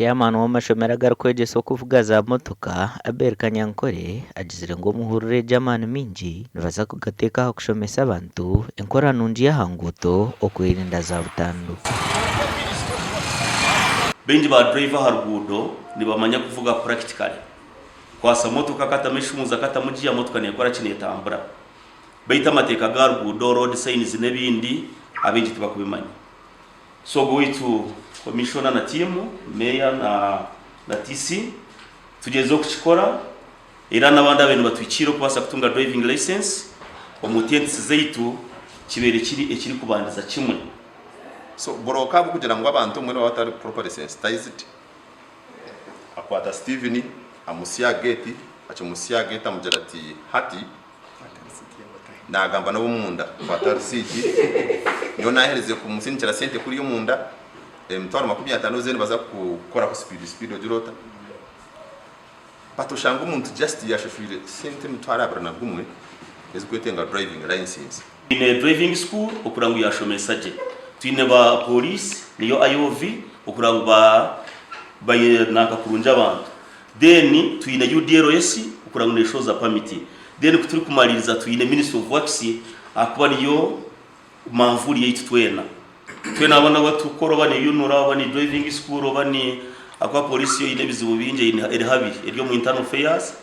chairman w'amashomero agarukwegesa kuvuga za motoka Abel Kanyankore agizire ngo muhurure jamani mingi nibaza kugateka kushomesa abantu enkora nungi ahanguuto okwirinda za butandu. Benji ba driver harugudo nibamanya kuvuga practically kwasa motoka kata mishumuza kata mugiya motoka nekora kine tambura baita mateka garugudo road signs nebindi abenji tibakubimanya. So go to commissioner na timu mayor na TC tugezo kuchikora era nabandi abantu batwikiro kubasa kutunga driving license omutentsi zeitu kibere kiri kubandiza kimwe. So boroka kugira ngo abantu mwe batari properly sensitized akwata Steven amusia gate achomusia gate amujarati hati nagamba nabo munda kwata city niyo nahereze ku musinchira sente kuri yo munda mtwaro 50 zene baza gukora ku speed ogirota batoshanga umuntu just yashofire sente mtwara abrana gumwe ezikwetenga driving license in driving school okurangu yashomesa je twine ba police niyo IOV okurangu bayenaka kurunja abantu then twine UDRS okurangu neshoza permit then kuturi kumaliriza twine Ministry of Works akuba niyo manvuri yitu twena abana batukoro bane yunura bane driving school bane akwa police yo ine bizibu binje ine habi eryo mu internal affairs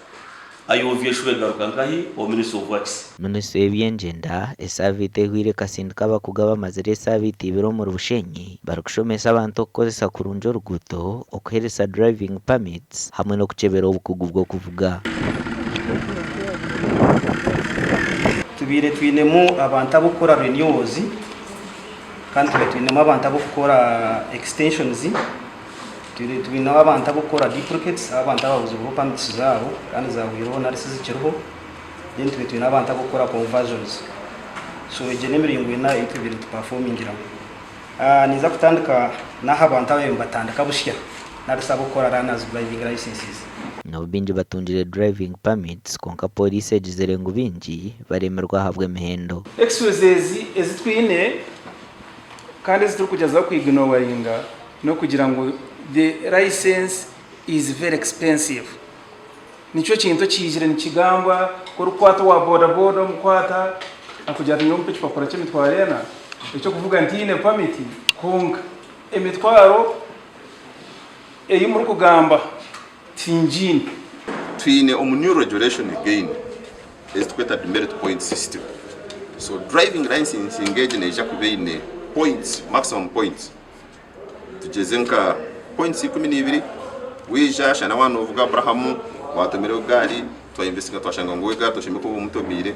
IOV shwegaruka nkahi o Ministry of Works. Minisitiri w'Ebyengenda esavite hwire kasindika bakugaba mazire savite ibiro mu Bushenyi barukushomesa abantu okukozesa kurunja oruguuto okuheresa driving permits hamwe no kuchebera obukugu bwo kuvuga. Tubire twinemu abantu abukora renewals kandi twinemu abantu abukora extensions tubina abantu abukora duplicates abantu ababuze permits zabo kandi zawiriho narisi zikiriho then tubina abantu abukora conversions. So igenemirimo ina itubire performing ira niza kutandika naho abantu batandika bushya narisa gukora runners driving licenses nabo binji batungire driving permits konka police egizere ngo binji baremerwa habwe emihendo excuses ezitwine kandi zituri kugeza kwignoringa no kugira ngo the license is very expensive. Nicho kintu kijire nikigamba ko rukwata wa boda mukwata akujya no mpichi pakora cyemitwarena icyo kuvuga ntine permit konka emitwaro eyi muri kugamba tinjini twine new regulation again is to the merit point system. So driving license engage neja kubeine points maximum points tujezenka points 12 wija shana wanu uvuga Abraham watomero gari twainvestinga twashanga ngo wega toshimeko umutomire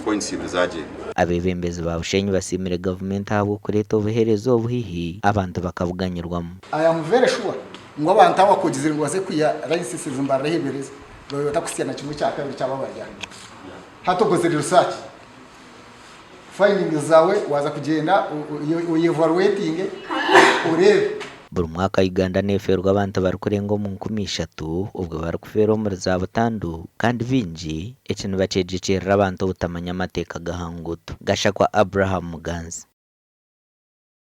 points bizaje. Abebembezi ba Bushenyi basimire government habo kureta obuherezo obuhihi abantu bakavuganyirwamo. I am very sure ngo abantu abakogizira ngo baze kwiya license zimbara hebereza bayo batakusiyana kimwe cya kabiri cy'ababarya hatogoze research finding zawe waza kugenda uyevaluating urebe. Buri mwaka Uganda neferwa abantu barukurengo mu 13 ubwo barukufero muri za butandu kandi binji ekintu bacejecerera abantu utamanya amateka gahanguto gashakwa Abraham Muganzi.